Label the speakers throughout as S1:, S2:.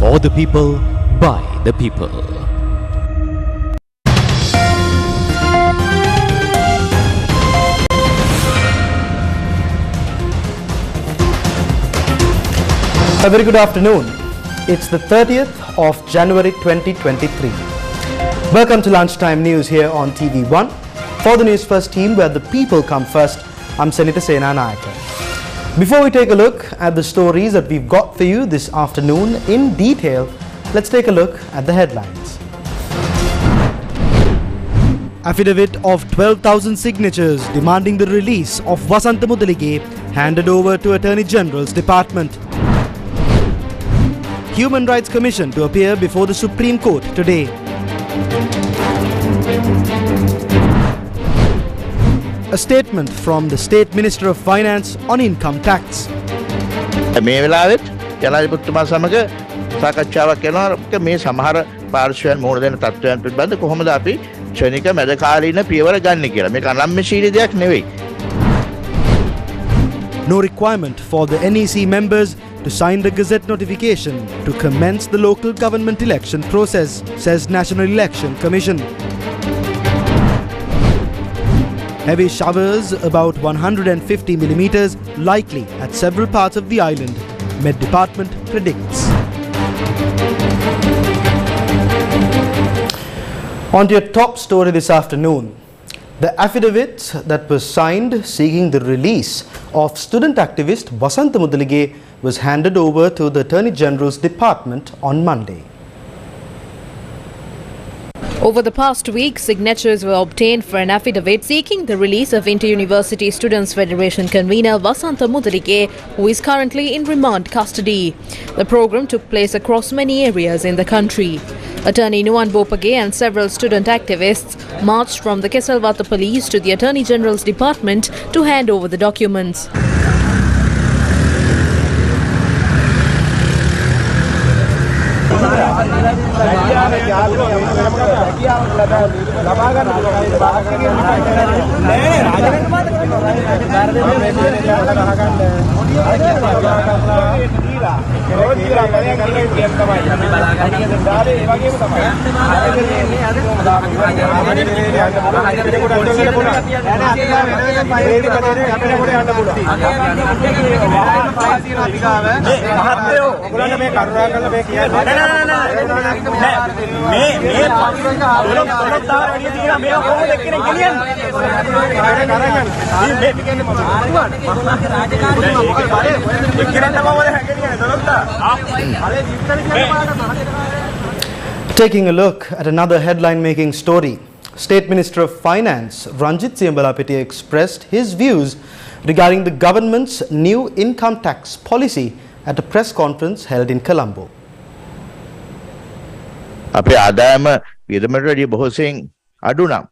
S1: For the people, by the people.
S2: A very good afternoon. It's the 30th of January 2023. Welcome to Lunchtime News here on TV1. For the Newsfirst team, where the people come first, I'm Sanita Senanayake. Before we take a look at the stories that we've got for you this afternoon in detail, let's take a look at the headlines. Affidavit of 12,000 signatures demanding the release of Wasantha Mudalige handed over to Attorney General's Department. Human Rights Commission to appear before the Supreme Court today. A statement from the State Minister of Finance on income tax.
S3: මේ වෙලාවෙත් ජනාධිපතිතුමා සමග සාකච්ඡාවක් කරනවා මේ සමහර පාර්ශ්වයන් මුහුණ දෙන තත්ත්වයන් පිළිබඳ කොහොමද අපි ක්ෂණික මැදකාලීන පියවර ගන්න කියලා. මේක අනම්‍යශීලී දෙයක් නෙවෙයි.
S2: No requirement for the NEC members to sign the Gazette notification to commence the local government election process, says National Election Commission. Heavy showers about 150 millimeters likely at several parts of the island, Met Department predicts. On to your top story this afternoon. The affidavit that was signed seeking the release of student activist Wasantha Mudalige was handed over to the Attorney General's Department on Monday.
S4: Over the past week, signatures were obtained for an affidavit seeking the release of Inter-University Students Federation convener Wasantha Mudalige, who is currently in remand custody. The program took place across many areas in the country. Attorney Nuwan Bopage and several student activists marched from the Kesalwatha police to the Attorney General's Department to hand over the documents.
S2: Taking a look at another headline-making story, State Minister of Finance Ranjit Siyambalapitiya expressed his views regarding the government's new income tax policy at a press conference held in Colombo.
S3: අපේ ආදායම වියදමට වැඩිය බොහෝසෙයින් අඩු නම්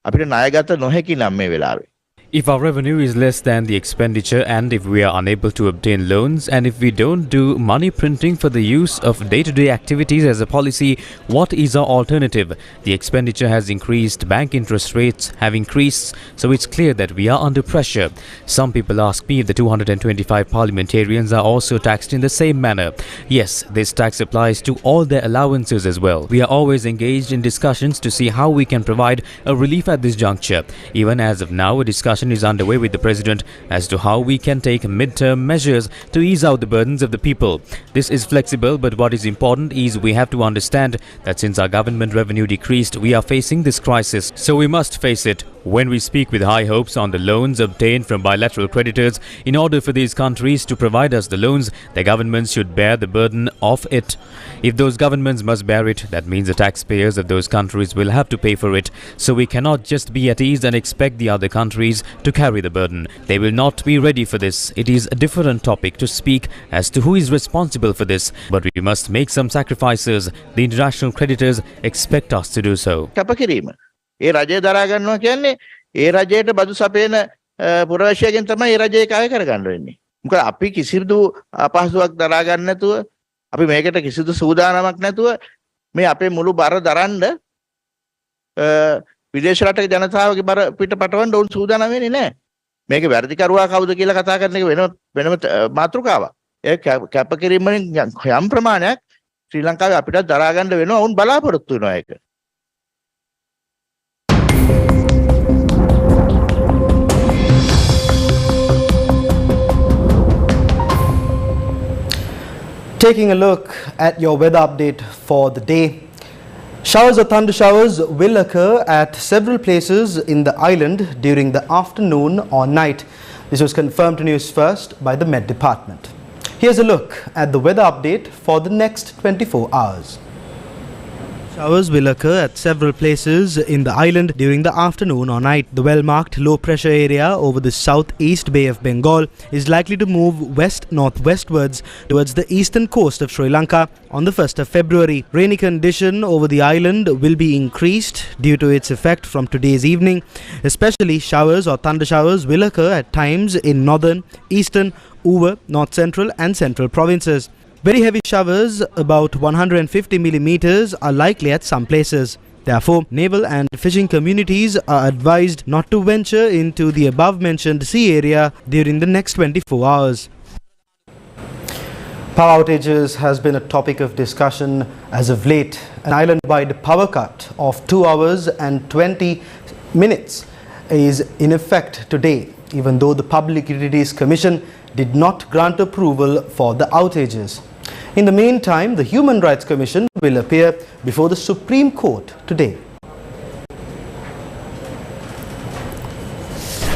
S3: අපිට ණය ගත නොහැකි නම් මේ වෙලාවේ.
S1: If our revenue is less than the expenditure and if we are unable to obtain loans and if we don't do money printing for the use of day-to-day activities as a policy, what is our alternative? The expenditure has increased, bank interest rates have increased, so it's clear that we are under pressure. Some people ask me if the 225 parliamentarians are also taxed in the same manner. Yes, this tax applies to all their allowances as well. We are always engaged in discussions to see how we can provide a relief at this juncture. Even as of now, a discussion is underway with the President as to how we can take mid-term measures to ease out the burdens of the people. This is flexible, but what is important is we have to understand that since our government revenue decreased, we are facing this crisis, so we must face it. When we speak with high hopes on the loans obtained from bilateral creditors, in order for these countries to provide us the loans, their governments should bear the burden of it. If those governments must bear it, that means the taxpayers of those countries will have to pay for it. So we cannot just be at ease and expect the other countries to carry the burden. They will not be ready for this. It is a different topic to speak as to who is responsible for this, but we must make some sacrifices. The international creditors expect us to do so.
S3: ඒ රජය දරා ගන්නවා කියන්නේ ඒ රජයට බදු සපයන පුරවැසියගෙන් තමයි ඒ රජය කාය කරගන්න වෙන්නේ. මොකද අපි කිසිදු අපහසුාවක් දරා ගන්න නැතුව අපි මේකට කිසිදු සූදානමක් නැතුව මේ අපේ මුළු බර දරන්න විදේශ රටක ජනතාවගේ බර පිට පටවන්න ඕන සූදානම් වෙන්නේ නැහැ. මේක වැඩිකරුවා කවුද කියලා කතා කරන එක වෙනම මාතෘකාවක්. ඒ කැපකිරීම වලින් යම් ප්‍රමාණයක් ශ්‍රී ලංකාවේ අපිට දරා ගන්න වෙනවා වුන් බලාපොරොත්තු වෙනවා ඒක.
S2: Taking a look at your weather update for the day. Showers or thunder showers will occur at several places in the island during the afternoon or night. This was confirmed to News First by the Met Department. Here's a look at the weather update for the next 24 hours. Showers will occur at several places in the island during the afternoon or night. The well-marked low-pressure area over the southeast Bay of Bengal is likely to move west-northwestwards towards the eastern coast of Sri Lanka on the 1st of February. Rainy condition over the island will be increased due to its effect from today's evening. Especially showers or thunder showers will occur at times in northern, eastern, Uva, north central and central provinces. Very heavy showers, about 150 millimeters, are likely at some places. Therefore, naval and fishing communities are advised not to venture into the above-mentioned sea area during the next 24 hours. Power outages has been a topic of discussion as of late. An island-wide power cut of 2 hours and 20 minutes is in effect today, even though the Public Utilities Commission did not grant approval for the outages. In the meantime, the Human Rights Commission will appear before the Supreme Court today.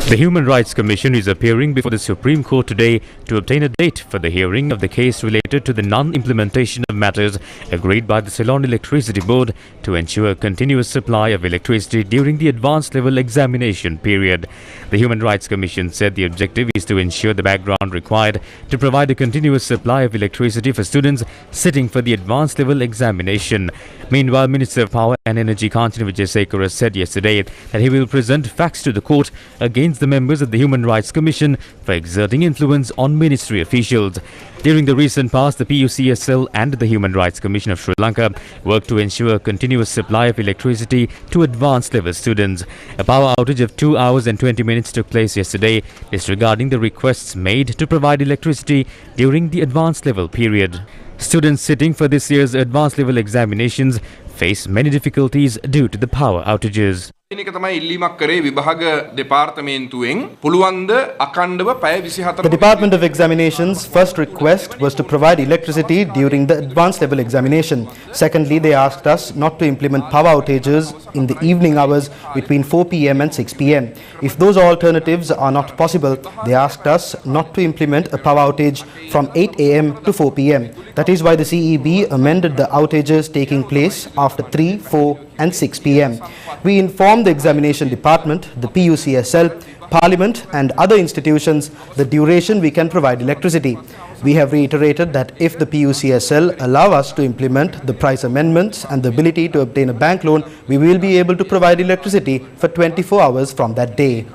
S1: The Human Rights Commission is appearing before the Supreme Court today to obtain a date for the hearing of the case related to the non-implementation of matters agreed by the Ceylon Electricity Board to ensure continuous supply of electricity during the advanced level examination period. The Human Rights Commission said the objective is to ensure the background required to provide a continuous supply of electricity for students sitting for the advanced level examination. Meanwhile, Minister of Power and Energy Kanchana Wijesekara said yesterday that he will present facts to the court against the members of the Human Rights Commission for exerting influence on ministry officials. During the recent past, the PUCSL and the Human Rights Commission of Sri Lanka worked to ensure continuous supply of electricity to advanced level students. A power outage of 2 hours and 20 minutes took place yesterday, disregarding the requests made to provide electricity during the advanced level period. Students sitting for this year's advanced level examinations face many difficulties due to the power outages.
S5: එක තමයි ඉල්ලීමක් කරේ විභාග දෙපාර්තමේන්තුවෙන් පුළුවන්ද අඛණ්ඩව පැය 24
S2: The Department of Examinations' first request was to provide electricity during the advanced level examination. Secondly, they asked us not to implement power outages in the evening hours between 4 p.m. and 6 p.m. If those alternatives are not possible, they asked us not to implement a power outage from 8 a.m. to 4 p.m. That is why the CEB amended the outages taking place after 3, 4 and 6 p.m. We informed the examination department, the PUCSL, Parliament and other institutions the duration we can provide electricity. We have reiterated that if the PUCSL allow us to implement the price amendments and the ability to obtain a bank loan, we will be able to provide electricity for 24 hours from that day.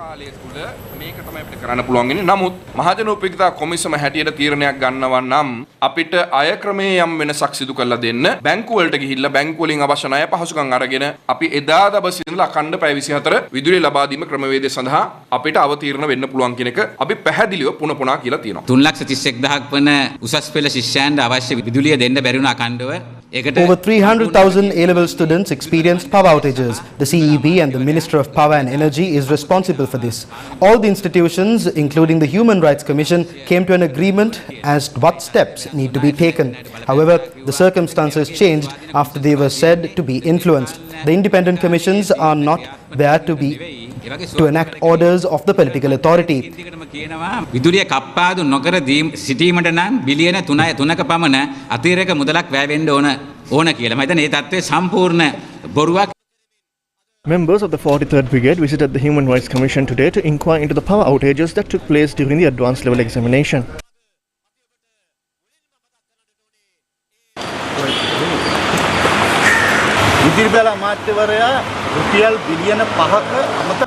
S5: කරන්න පුළුවන් වෙන්නේ. නමුත් මහජන උපයෝගිතා කොමිසම හැටියට තීරණයක් ගන්නවා නම් අපිට අය ක්‍රමයේ යම් වෙනසක් සිදු කරලා දෙන්න බැංකු වලට ගිහිල්ලා බැංකු වලින් අවශ්‍ය ණය පහසුකම් අරගෙන අපි එදා දවස් ඉඳලා අඛණ්ඩ පැය 24 විදුලිය ලබා දීම ක්‍රමවේදය සඳහා අපිට අවතීර්ණ වෙන්න පුළුවන් කියන එක අපි පැහැදිලිව පුන පුනා කියලා තියෙනවා.
S6: 3,31,000ක් වන උසස් පෙළ ශිෂ්‍යයන්ට අවශ්‍ය විදුලිය දෙන්න බැරි වුණ අඛණ්ඩව
S2: Over 300,000 A-level students experienced power outages. The CEB and the Minister of Power and Energy is responsible for this. All the institutions, including the Human Rights Commission, came to an agreement as to what steps need to be taken. However, the circumstances changed after they were said to be influenced. The independent commissions are not there to enact orders of the political authority.
S6: විදුලිය කප්පාදු නොකර සිටීමට නම් බිලියන 3ක පමණ අතිරේක මුදලක් වැය වෙන්න ඕන කියලා. මම හිතන්නේ මේ තත්ත්වය සම්පූර්ණ බොරුවක්.
S7: Members of the 43rd Brigade visited the Human Rights Commission today to inquire into the power outages that took place during the advanced level examination.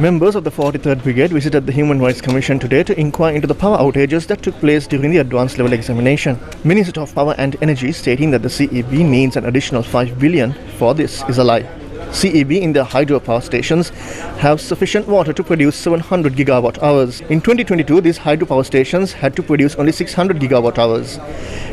S7: Members of the 43rd Brigade visited the Human Rights Commission today to inquire into the power outages that took place during the advanced level examination. Minister of Power and Energy stating that the CEB needs an additional 5 billion for this is a lie. CEB in their hydropower stations have sufficient water to produce 700 gigawatt hours. In 2022, these hydropower stations had to produce only 600 gigawatt hours.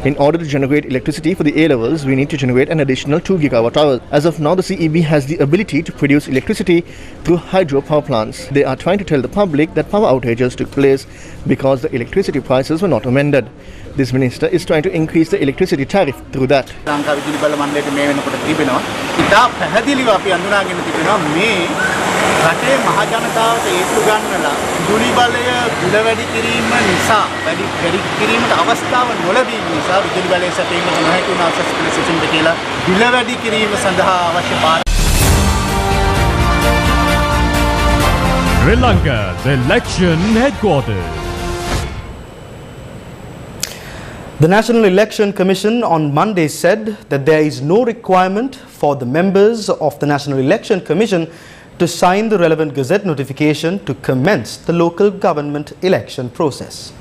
S7: In order to generate electricity for the A levels, we need to generate an additional 2 gigawatt hours. As of now, the CEB has the ability to produce electricity through hydropower plants. They are trying to tell the public that power outages took place because the electricity prices were not amended. This minister is trying to increase the electricity tariff through that.
S8: Lanka විදුලි බල මණ්ඩලයට මේ වෙනකොට තිබෙනවා. ඉතා පැහැදිලිව අපි අඳුනාගෙන තිබෙනවා මේ රටේ මහ ජනතාවට ඒත්තු ගන්නලා විදුලි බලය බිල වැඩි කිරීම නිසා වැඩි කිරීමට අවස්ථාව නොලැබීම නිසා විදුලි බලය සැපයීමට නොහැකි වුණ අවශ්‍ය සිටින්ට කියලා බිල වැඩි කිරීම සඳහා අවශ්‍ය බාර
S9: Sri Lanka's election headquarters.
S2: The National Election Commission on Monday said that there is no requirement for the members of the National Election Commission to sign the relevant Gazette notification to commence the local government election process.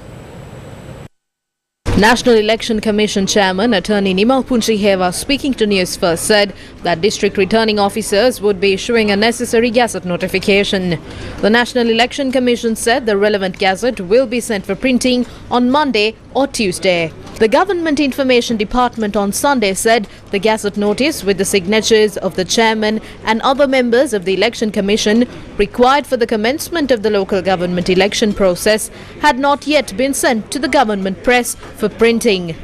S4: National Election Commission Chairman Attorney Nimal Punchiheva, speaking to Newsfirst, said that district returning officers would be issuing a necessary Gazette notification. The National Election Commission said the relevant Gazette will be sent for printing on Monday or Tuesday. The Government Information Department on Sunday said the Gazette notice with the signatures of the chairman and other members of the Election Commission required for the commencement of the local government election process had not yet been sent to the government press for printing.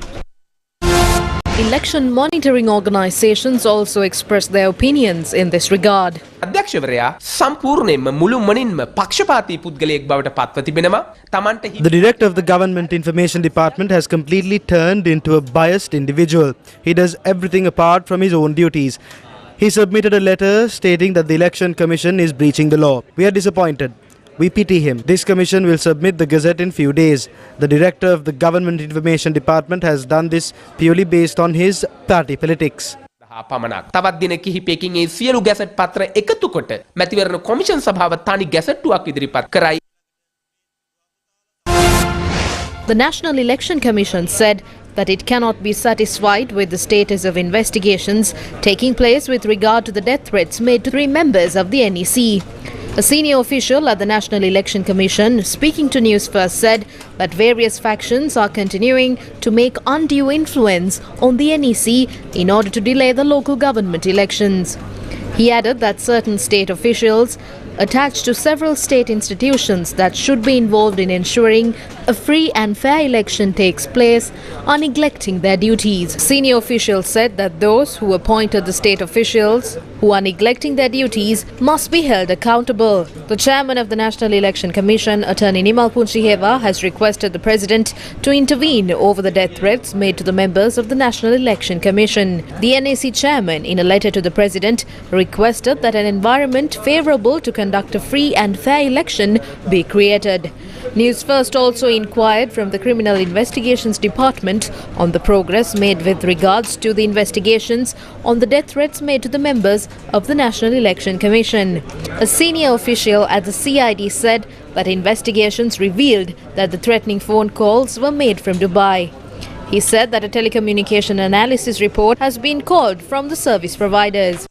S4: Election monitoring organizations also expressed their opinions in this regard.
S10: අධ්‍යක්ෂවරයා සම්පූර්ණයෙන්ම මුළුමනින්ම පක්ෂපාතී පුද්ගලයෙක් බවට පත්ව තිබෙනවා. තමන්ට
S2: The director of the Government Information Department has completely turned into a biased individual. He does everything apart from his own duties. He submitted a letter stating that the Election Commission is breaching the law. We are disappointed. We pity him. This commission will submit the Gazette in few days. The director of the Government Information Department has done this purely based on his party politics.
S10: පමණක් තවත් දින කිහිපයකින් ඒ සියලු gazette පත්‍ර එකතු කොට මැතිවරණ commission සභාව තනි ගැසට්ටුවක් ඉදිරිපත් කරයි.
S4: The National Election Commission said that it cannot be satisfied with the status of investigations taking place with regard to the death threats made to 3 members of the NEC. A senior official at the National Election Commission, speaking to Newsfirst, said that various factions are continuing to make undue influence on the NEC in order to delay the local government elections. He added that certain state officials attached to several state institutions that should be involved in ensuring a free and fair election takes place are neglecting their duties. Senior officials said that those who appointed the state officials who are neglecting their duties must be held accountable. The chairman of the National Election Commission, Attorney Nimal Punchiheva, has requested the president to intervene over the death threats made to the members of the National Election Commission. The NAC chairman, in a letter to the president, requested that an environment favourable to conduct a free and fair election be created. Newsfirst also inquired from the Criminal Investigations Department on the progress made with regards to the investigations on the death threats made to the members of the National Election Commission. A senior official at the CID said that investigations revealed that the threatening phone calls were made from Dubai. He said that a telecommunication analysis report has been called from the service providers.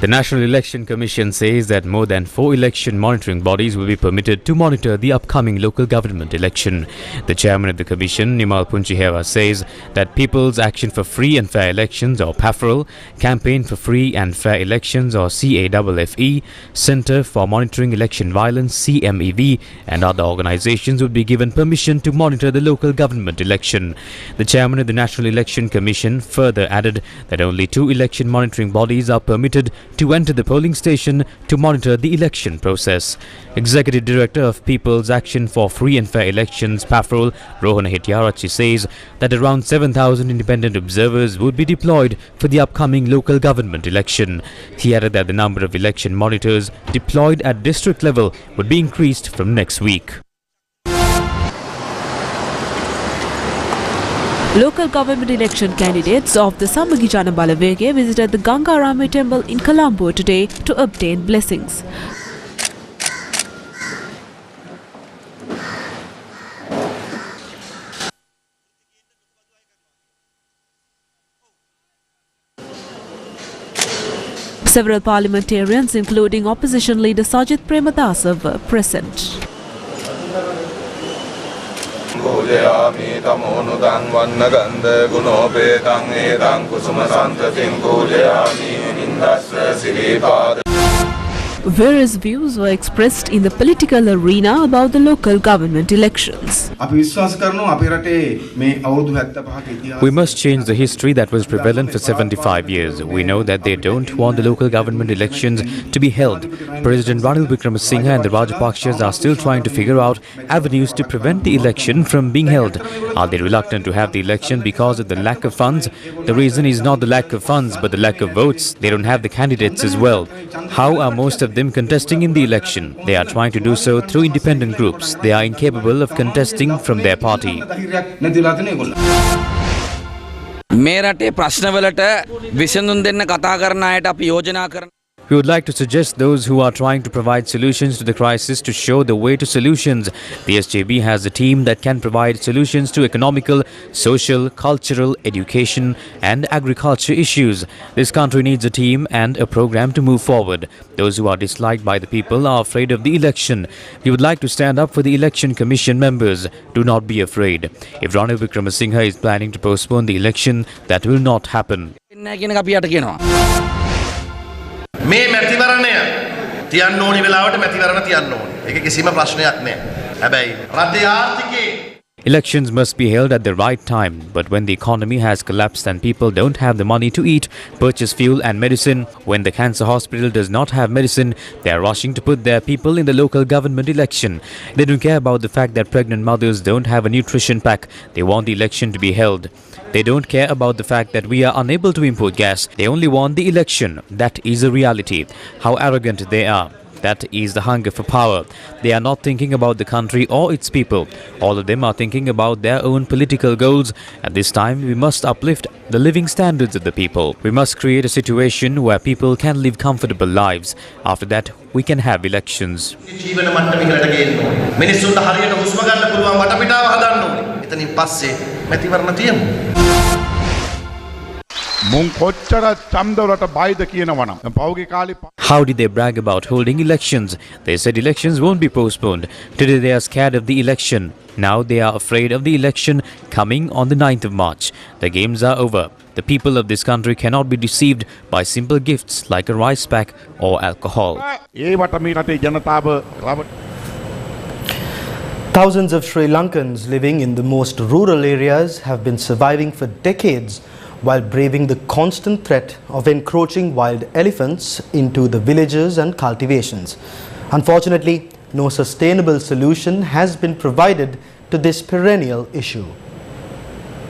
S1: The National Election Commission says that more than 4 election monitoring bodies will be permitted to monitor the upcoming local government election. The chairman of the commission, Nimal Punchiheva, says that People's Action for Free and Fair Elections, or PAFREL, Campaign for Free and Fair Elections, or CAFFE, Centre for Monitoring Election Violence, CMEV, and other organizations would be given permission to monitor the local government election. The chairman of the National Election Commission further added that only 2 election monitoring bodies are permitted to enter the polling station to monitor the election process. Executive Director of People's Action for Free and Fair Elections, PAFREL, Rohan Hettiarachchi, says that around 7,000 independent observers would be deployed for the upcoming local government election. He added that the number of election monitors deployed at district level would be increased from next week.
S11: Local government election candidates of the Samagi Jana Balawege visited the Gangarame temple in Colombo today to obtain blessings. Several parliamentarians, including opposition leader Sajith Premadasa, were present. Various views were expressed in the political arena about the local government elections.
S1: We must change the history that was prevalent for 75 years. We know that they don't want the local government elections to be held. President Ranil Wickremesinghe and the Rajapakshas are still trying to figure out avenues to prevent the election from being held. Are they reluctant to have the election because of the lack of funds? The reason is not the lack of funds but the lack of votes. They don't have the candidates as well. How are most of them contesting in the election? They are trying to do so through independent groups. They are incapable of contesting from their party. We would like to suggest those who are trying to provide solutions to the crisis to show the way to solutions. The SJB has a team that can provide solutions to economical, social, cultural, education and agriculture issues. This country needs a team and a program to move forward. Those who are disliked by the people are afraid of the election. We would like to stand up for the election commission members. Do not be afraid. If Ranil Wickremesinghe is planning to postpone the election, that will not happen.
S12: මේ මැතිවරණය තියන්න ඕනි වෙලාවට මැතිවරණ තියන්න ඕනි. ඒක කිසිම ප්‍රශ්නයක් නෑ. හැබැයි රටේ ආර්ථිකේ
S1: Elections must be held at the right time, but when the economy has collapsed and people don't have the money to eat, purchase fuel and medicine, when the cancer hospital does not have medicine, they are rushing to put their people in the local government election. They don't care about the fact that pregnant mothers don't have a nutrition pack. They want the election to be held. They don't care about the fact that we are unable to import gas. They only want the election. That is a reality. How arrogant they are. That is the hunger for power. They are not thinking about the country or its people. All of them are thinking about their own political goals. At this time, we must uplift the living standards of the people. We must create a situation where people can live comfortable lives. After that, we can have elections. How did they brag about holding elections? They said elections won't be postponed. Today they are scared of the election. Now they are afraid of the election coming on the 9th of March. The games are over. The people of this country cannot be deceived by simple gifts like a rice pack or alcohol.
S2: Thousands of Sri Lankans living in the most rural areas have been surviving for decades while braving the constant threat of encroaching wild elephants into the villages and cultivations. Unfortunately, no sustainable solution has been provided to this perennial issue.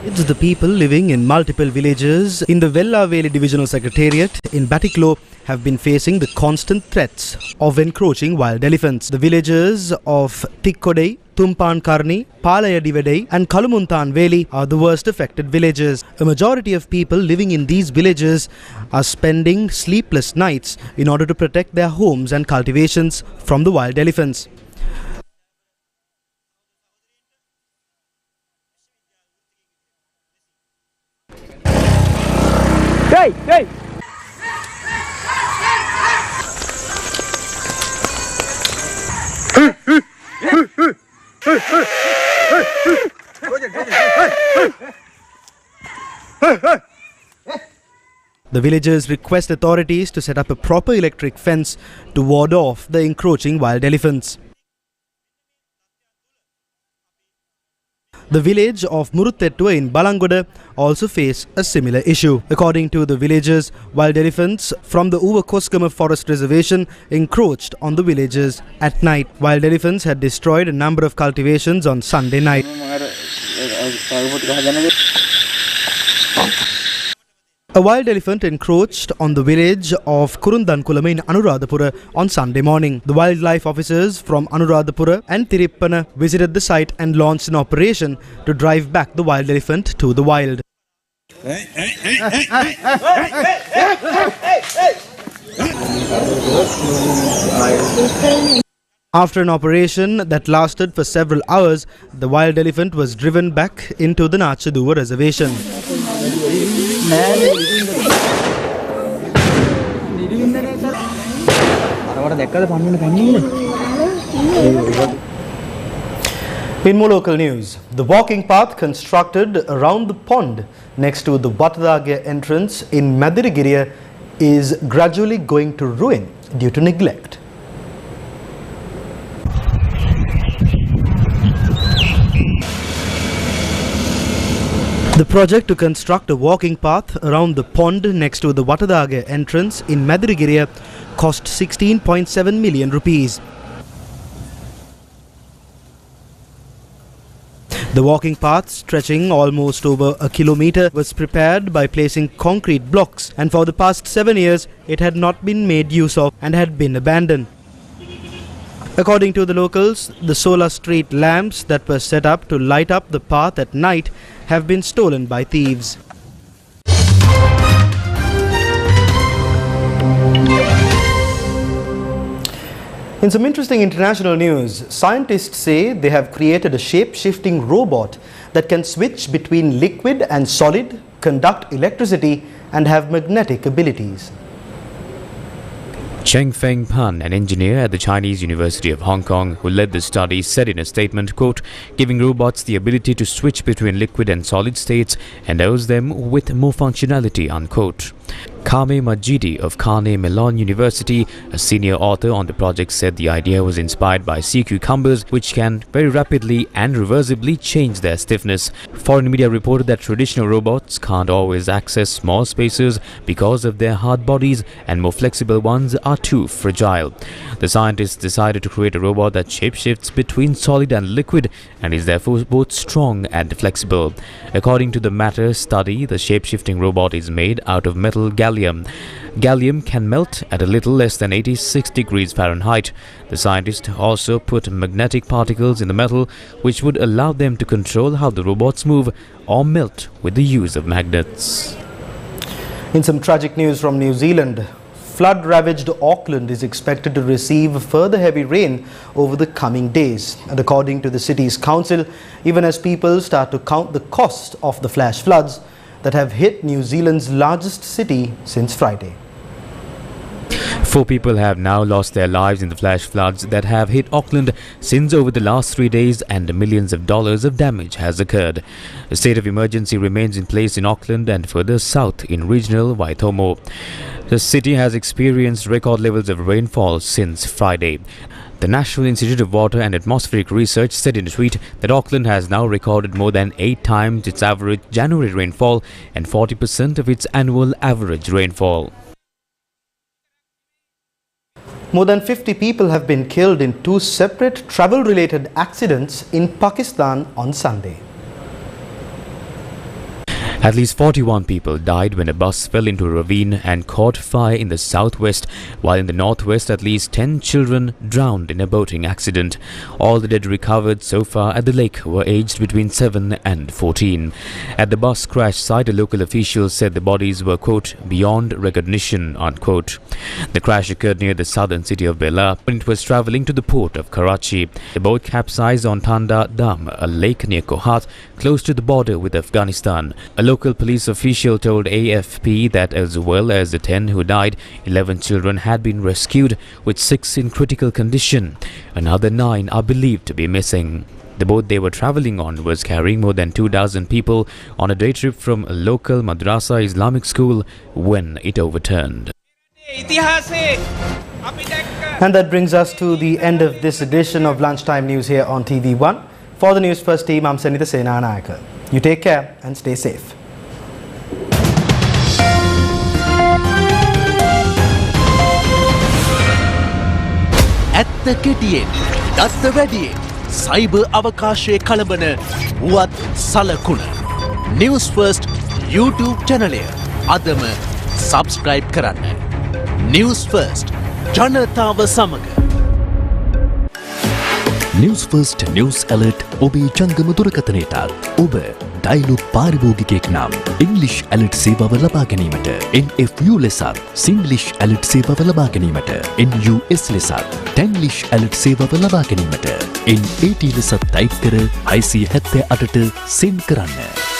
S2: It's the people living in multiple villages in the Vella Valley Divisional Secretariat in Batiklo have been facing the constant threats of encroaching wild elephants. The villages of Tikkodei, Tumpan Karni, Palayadivadei and Kalumuntan Valley are the worst affected villages. A majority of people living in these villages are spending sleepless nights in order to protect their homes and cultivations from the wild elephants.
S13: Hey!
S2: The villagers request authorities to set up a proper electric fence to ward off the encroaching wild elephants. The village of Muruttettua in Balangoda also face a similar issue. According to the villagers, wild elephants from the Uva Koskama Forest Reservation encroached on the villages at night. Wild elephants had destroyed a number of cultivations on Sunday night. A wild elephant encroached on the village of Kurundankulama in Anuradhapura on Sunday morning. The wildlife officers from Anuradhapura and Tirippana visited the site and launched an operation to drive back the wild elephant to the wild. After an operation that lasted for several hours, the wild elephant was driven back into the Nachaduwa reservation. In more local news, the walking path constructed around the pond next to the Watadage entrance in Madirigiriya is gradually going to ruin due to neglect. The project to construct a walking path around the pond next to the Watadage entrance in Madirigiriya cost 16.7 million rupees. The walking path, stretching almost over a kilometer, was prepared by placing concrete blocks, and for the past 7 years it had not been made use of and had been abandoned. According to the locals, the solar street lamps that were set up to light up the path at night have been stolen by thieves. In some interesting international news, scientists say they have created a shape-shifting robot that can switch between liquid and solid, conduct electricity, and have magnetic abilities.
S1: Cheng Feng Pan, an engineer at the Chinese University of Hong Kong who led the study, said in a statement, quote, giving robots the ability to switch between liquid and solid states endows them with more functionality, unquote. Kame Majidi of Carne Mellon University, a senior author on the project, said the idea was inspired by sea cucumbers, which can very rapidly and reversibly change their stiffness. Foreign media reported that traditional robots can't always access small spaces because of their hard bodies, and more flexible ones are too fragile. The scientists decided to create a robot that shapeshifts between solid and liquid and is therefore both strong and flexible. According to the Matter study, the shapeshifting robot is made out of metal gallium. Gallium can melt at a little less than 86 degrees Fahrenheit. The scientists also put magnetic particles in the metal, which would allow them to control how the robots move or melt with the use of magnets.
S2: In some tragic news from New Zealand, flood-ravaged Auckland is expected to receive further heavy rain over the coming days. And according to the city's council, even as people start to count the cost of the flash floods that have hit New Zealand's largest city since Friday.
S1: 4 people have now lost their lives in the flash floods that have hit Auckland since over the last 3 days, and millions of dollars of damage has occurred. A state of emergency remains in place in Auckland and further south in regional Waitomo. The city has experienced record levels of rainfall since Friday. The National Institute of Water and Atmospheric Research said in a tweet that Auckland has now recorded more than 8 times its average January rainfall and 40% of its annual average rainfall.
S2: More than 50 people have been killed in 2 separate travel-related accidents in Pakistan on Sunday.
S1: At least 41 people died when a bus fell into a ravine and caught fire in the southwest, while in the northwest at least 10 children drowned in a boating accident. All the dead recovered so far at the lake were aged between 7 and 14. At the bus crash site, a local official said the bodies were, quote, beyond recognition, unquote. The crash occurred near the southern city of Bela when it was travelling to the port of Karachi. The boat capsized on Tanda Dam, a lake near Kohat, close to the border with Afghanistan. A local police official told AFP that as well as the 10 who died, 11 children had been rescued, with 6 in critical condition. Another 9 are believed to be missing. The boat they were travelling on was carrying more than 2,000 people on a day trip from a local Madrasa Islamic school when it overturned.
S2: And that brings us to the end of this edition of Lunchtime News here on TV1. For the Newsfirst team, I'm Sanita Senanayaka. You take care and stay safe.
S13: ඇත්ත කෙටියෙන් දත්ත වැඩියෙන් cyber අවකාශයේ කලබන වුවත් සලකුණ News First YouTube channel අදම subscribe කරන්න. News First ජනතාව සමග. News First News Alert ඔබේ ජංගම දුරකථනයටත් ඔබ ඩයිලොග් පාරිභෝගිකයෙක් නම් English Alert සේවාව ලබා ගැනීමට NFU ලෙසත් Singlish Alert සේවාව ලබා ගැනීමට NUS ලෙසත් Tanglish Alert සේවාව ලබා ගැනීමට NAT ලෙසත් ටයිප් කර 678ට send කරන්න.